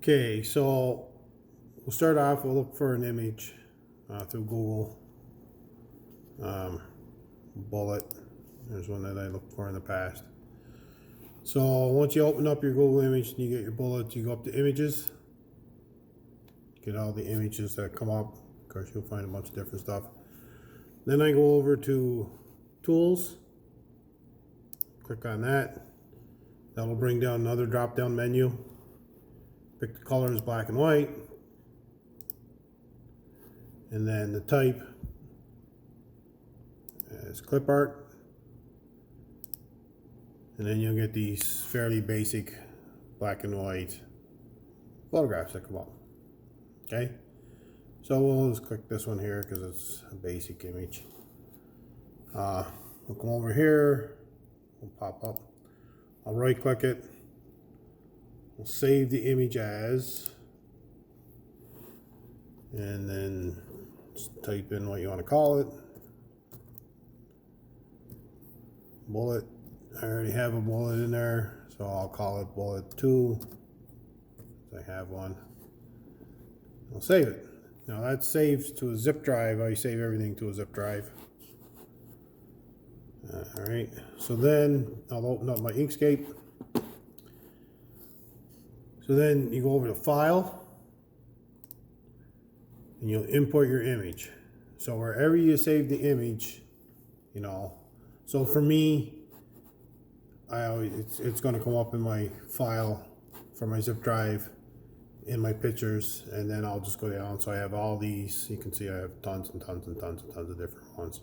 Okay, so we'll start off, we'll look for an image through Google. Bullet, there's one that I looked for in the past. So once you open up your Google image and you get your bullets, you go up to images, get all the images that come up. Of course, you'll find a bunch of different stuff. Then I go over to tools, click on that. That'll bring down another drop down menu. Pick the color as black and white, and then the type as clip art, and then you'll get these fairly basic black and white photographs that come up. Okay, so we'll just click this one here because it's a basic image. We'll come over here, we'll pop up, I'll right click it, we'll save the image as, and then just type in what you want to call it. Bullet, I already have a bullet in there, so I'll call it bullet 2. I have one. I'll save it. Now that saves to a zip drive. I save everything to a zip drive. Alright, so then I'll open up my Inkscape. So then you go over to File, and you'll import your image. So wherever you save the image, you know, so for me, it's going to come up in my file for my zip drive in my pictures, and then I'll just go down. So I have all these. You can see I have tons and tons and tons and tons of different ones.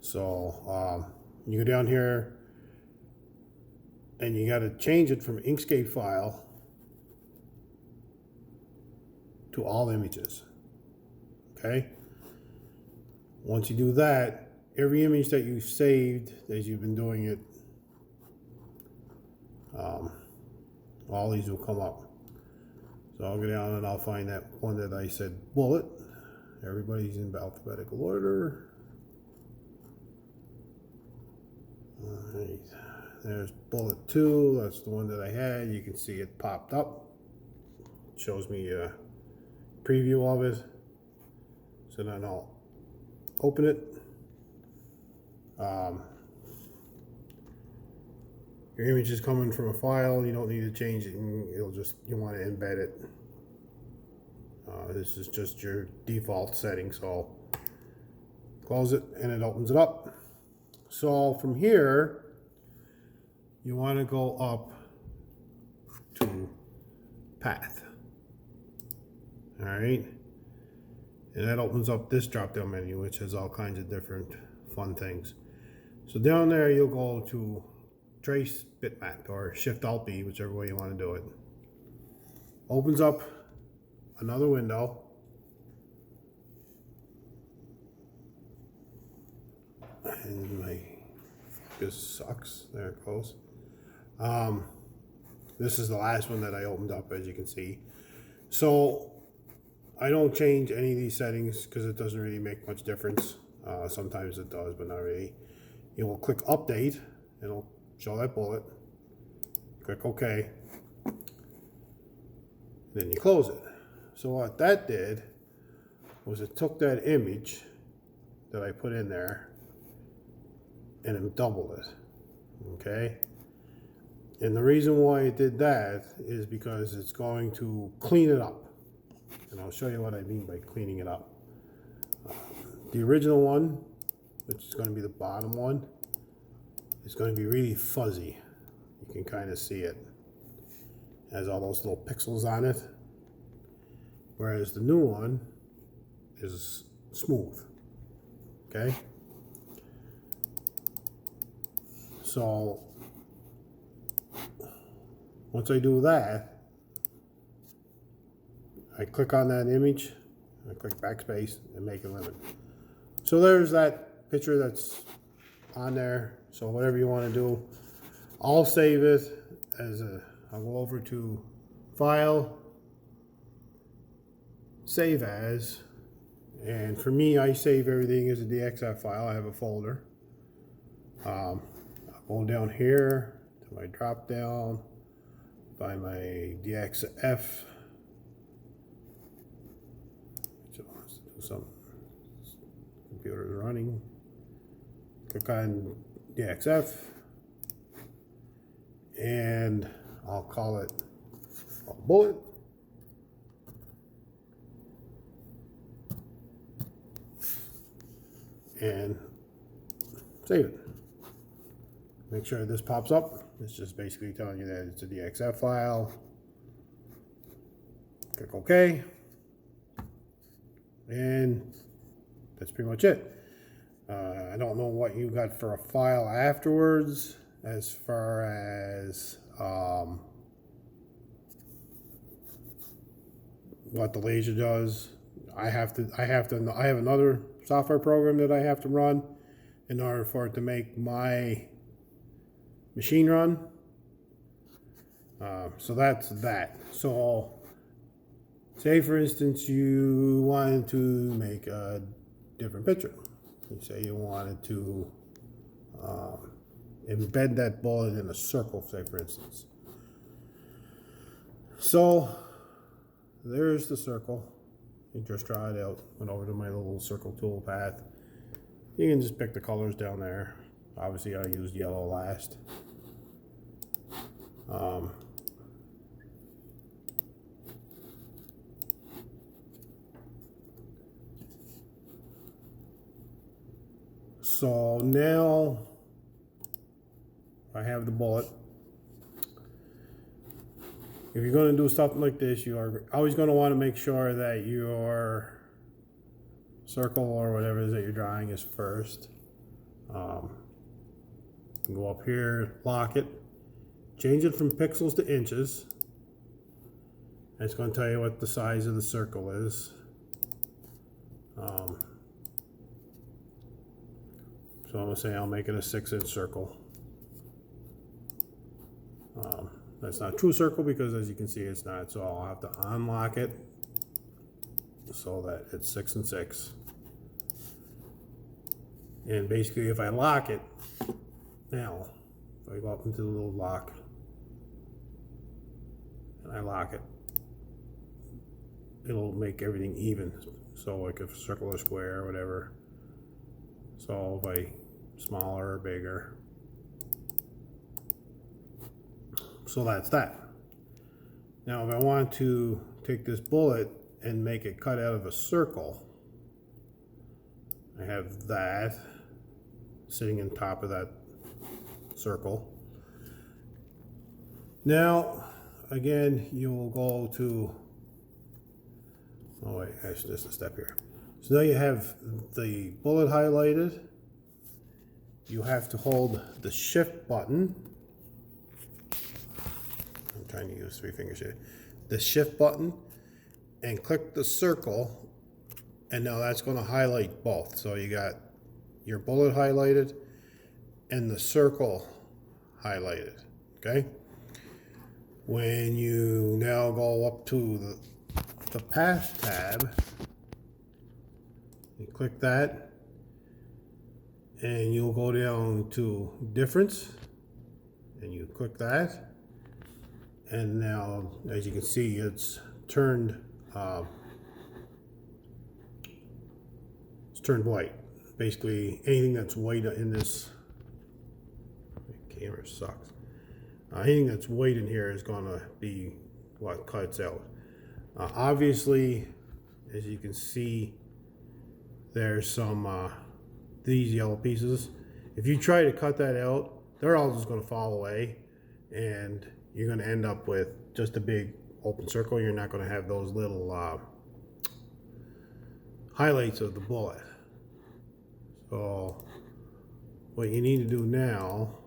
So you go down here, and you got to change it from Inkscape file to all images. Okay. Once you do that, every image that you've saved as you've been doing it, all these will come up. So I'll go down and I'll find that one that I said bullet. Everybody's in alphabetical order. Alright, there's bullet 2. That's the one that I had. You can see it popped up. It shows me a preview of it. So then I'll open it. Your image is coming from a file. You don't need to change it. You want to embed it. This is just your default setting. So close it and it opens it up. So from here, you want to go up to path. All right. And that opens up this drop down menu, which has all kinds of different fun things. So down there, you'll go to trace bitmap or Shift Alt B, whichever way you want to do it. Opens up another window. And my focus sucks. There it goes. This is the last one that I opened up, as you can see. So I don't change any of these settings because it doesn't really make much difference. Sometimes it does, but not really. You will click update and it'll show that bullet. Click OK. Then you close it. So what that did was it took that image that I put in there and it doubled it. Okay? And the reason why it did that is because it's going to clean it up. And I'll show you what I mean by cleaning it up. The original one, which is going to be the bottom one, is going to be really fuzzy. You can kind of see it. It has all those little pixels on it. Whereas the new one is smooth. Okay? So once I do that, I click on that image, I click backspace and make a limit. So there's that picture that's on there. So whatever you want to do, I'll save it as I'll go over to File, Save As, and for me, I save everything as a DXF file. I have a folder. I'll go down here to my drop down, find my DXF some computer is running. Click on DXF, and I'll call it a bullet. And save it. Make sure this pops up. It's just basically telling you that it's a DXF file. Click OK. And that's pretty much it. I don't know what you got for a file afterwards as far as what the laser does. I have another software program that I have to run in order for it to make my machine run. So that's that. So say for instance you wanted to make a different picture. You say you wanted to embed that bullet in a circle, say for instance. So there's the circle. You just try it out. Went over to my little circle tool path. You can just pick the colors down there. Obviously I used yellow last. So now I have the bullet. If you're going to do something like this, you are always going to want to make sure that your circle or whatever it is that you're drawing is first. Go up here, lock it, change it from pixels to inches. It's going to tell you what the size of the circle is. So I'm going to say I'll make it a 6-inch circle. That's not a true circle because as you can see it's not, so I'll have to unlock it so that it's 6 and 6. And basically if I lock it, now if I go up into the little lock and I lock it, it'll make everything even. So like if circle or square or whatever. So if I smaller or bigger. So that's that. Now if I want to take this bullet and make it cut out of a circle, I have that sitting on top of that circle. Now again you will go to, oh wait, actually there's a step here. So now you have the bullet highlighted. You have to hold the shift button. I'm trying to use 3 fingers here. The shift button and click the circle, and now that's going to highlight both. So you got your bullet highlighted and the circle highlighted. Okay. When you now go up to the path tab, you click that and you'll go down to difference and you click that, and now as you can see it's turned white. Basically anything that's white in this, the camera sucks, anything that's white in here is going to be what cuts out. Obviously as you can see there's some these yellow pieces. If you try to cut that out, they're all just going to fall away and you're going to end up with just a big open circle. You're not going to have those little highlights of the bullet. So what you need to do now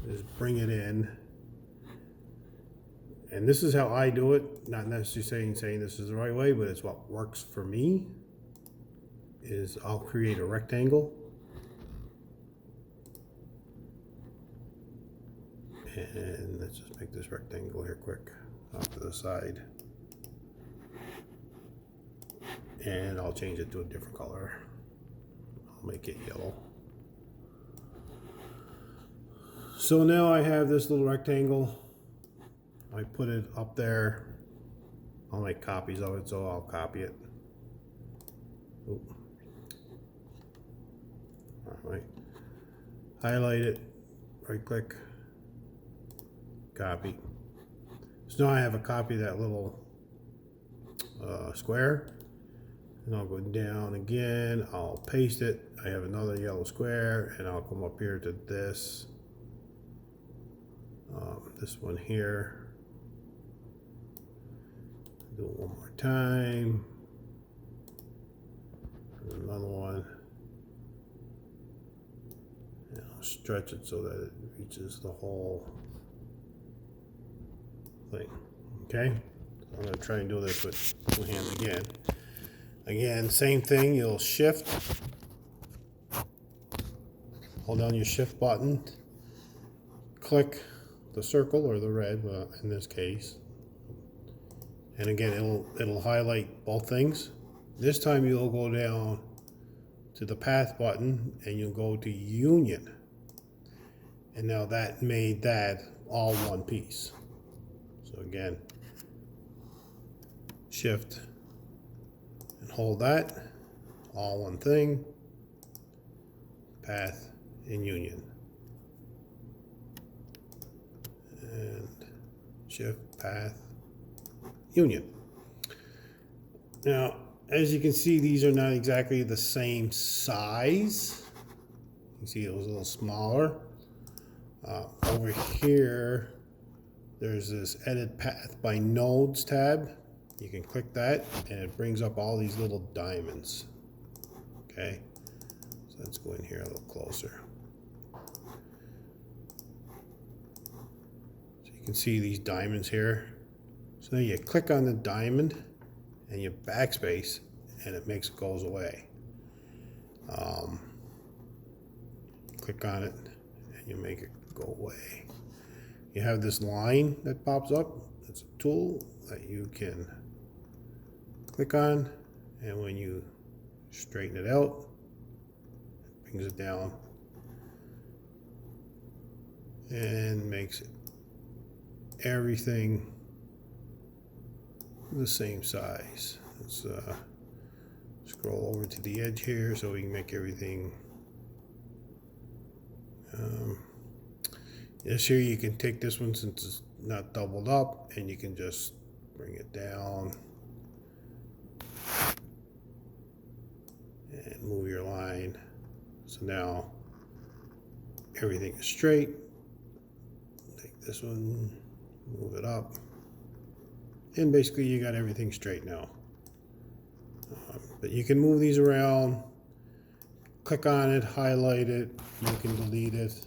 is bring it in, and this is how I do it, not necessarily saying this is the right way, but it's what works for me. Is I'll create a rectangle and let's just make this rectangle here quick off to the side, and I'll change it to a different color. I'll make it yellow. So now I have this little rectangle. I put it up there. I'll make copies of it, so I'll copy it. All right. Highlight it, right click, copy. So now I have a copy of that little square, and I'll go down again, I'll paste it. I have another yellow square, and I'll come up here to this one here. Do it one more time. Another one. And I'll stretch it so that it reaches the whole thing. Okay? So I'm going to try and do this with two hands again. Again, same thing. You'll shift. Hold down your shift button. Click the circle or the red, well, in this case. And again, it'll highlight both things. This time you'll go down to the path button and you'll go to union. And now that made that all one piece. So again, shift and hold that, all one thing, path and union. And shift, path, union. Now, as you can see, these are not exactly the same size. You see it was a little smaller. Over here, there's this edit path by nodes tab. You can click that and it brings up all these little diamonds. Okay, so let's go in here a little closer. So you can see these diamonds here. So then you click on the diamond and you backspace and it goes away. Click on it and you make it go away. You have this line that pops up. It's a tool that you can click on, and when you straighten it out, it brings it down and makes everything the same size. Let's scroll over to the edge here so we can make everything. This here, you can take this one since it's not doubled up, and you can just bring it down and move your line. So now everything is straight. Take this one, move it up, and basically you got everything straight now. But you can move these around, click on it, highlight it, you can delete it.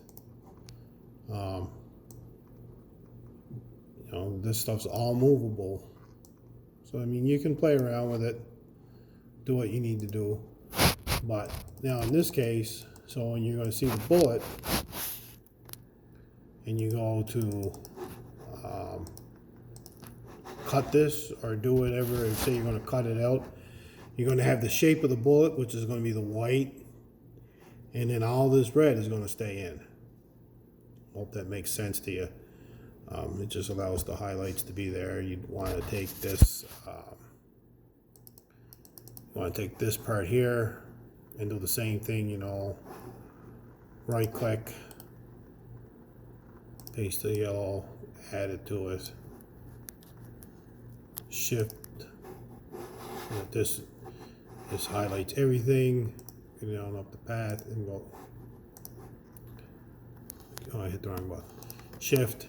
You know, this stuff's all movable. So, I mean, you can play around with it, do what you need to do. But now in this case, so when you're going to see the bullet, and you go to cut this or do whatever, and say you're going to cut it out, you're going to have the shape of the bullet, which is going to be the white, and then all this red is going to stay in. Hope that makes sense to you. It just allows the highlights to be there. You'd want to take this, part here and do the same thing, you know, right click, paste the yellow, add it to it, shift, this highlights everything, get down up the path and go. Oh, I hit the wrong button. Shift,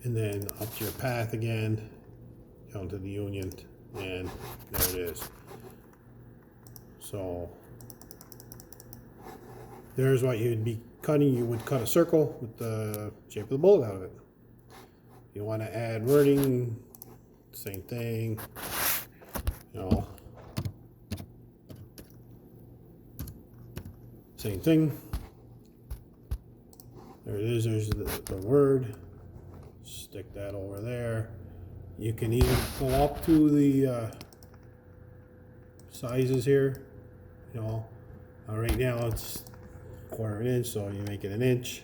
and then up to your path again, down to the union, and there it is. So there's what you'd be cutting. You would cut a circle with the shape of the bullet out of it. You want to add wording, same thing, you know, same thing. There it is, there's the word. Stick that over there. You can even go up to the sizes here. You know, right now it's 1/4 inch, so you make it 1 inch.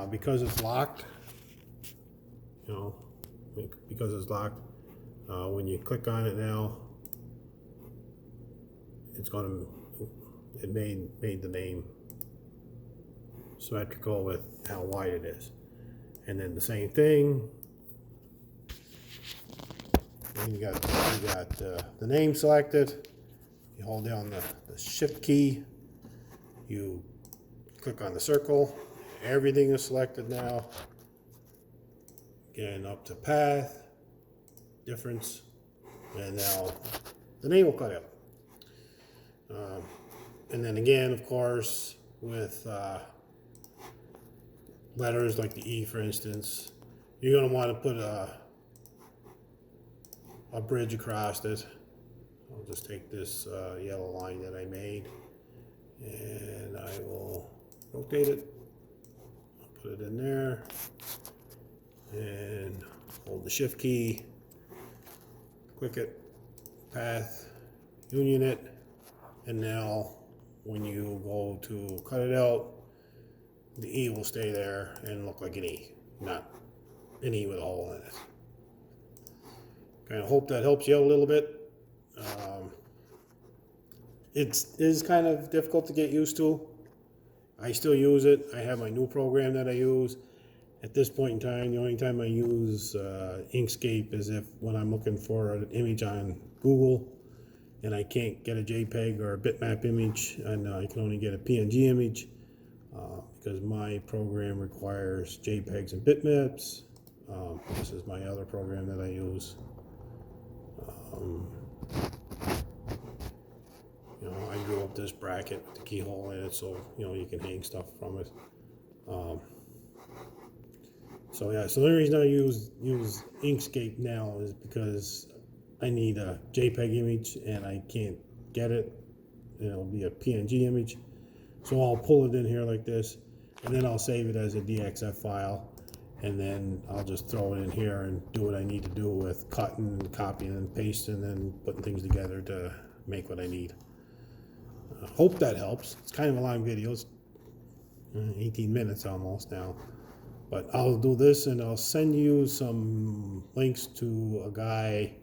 Because it's locked, you know, when you click on it now, it made the name symmetrical with how wide it is. And then the same thing. And you got the name selected. You hold down the shift key. You click on the circle. Everything is selected now. Again, up to path, difference, and now the name will cut out. And then again, of course, with letters like the E, for instance, you're going to want to put a bridge across it. I'll just take this yellow line that I made, and I will rotate it. I'll put it in there, and hold the shift key, click it, path, union it, and now when you go to cut it out, the E will stay there and look like an E, not an E with a hole in it. Kind of hope that helps you out a little bit. It is kind of difficult to get used to. I still use it. I have my new program that I use. At this point in time, the only time I use Inkscape is when I'm looking for an image on Google and I can't get a JPEG or a bitmap image, and I can only get a PNG image because my program requires JPEGs and bitmaps. This is my other program that I use. You know, I drew up this bracket with the keyhole in it, so you know you can hang stuff from it. So yeah, so the only reason I use Inkscape now is because I need a JPEG image and I can't get it. It'll be a PNG image, so I'll pull it in here like this, and then I'll save it as a DXF file, and then I'll just throw it in here and do what I need to do with cutting, copying, and pasting, and then putting things together to make what I need. Hope that helps. It's kind of a long video. It's 18 minutes almost now. But I'll do this and I'll send you some links to a guy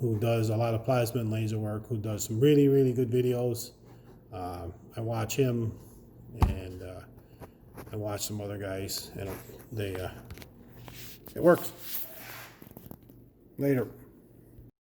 who does a lot of plasma and laser work, who does some really, really good videos. I watch him, and I watch some other guys, and it works. Later.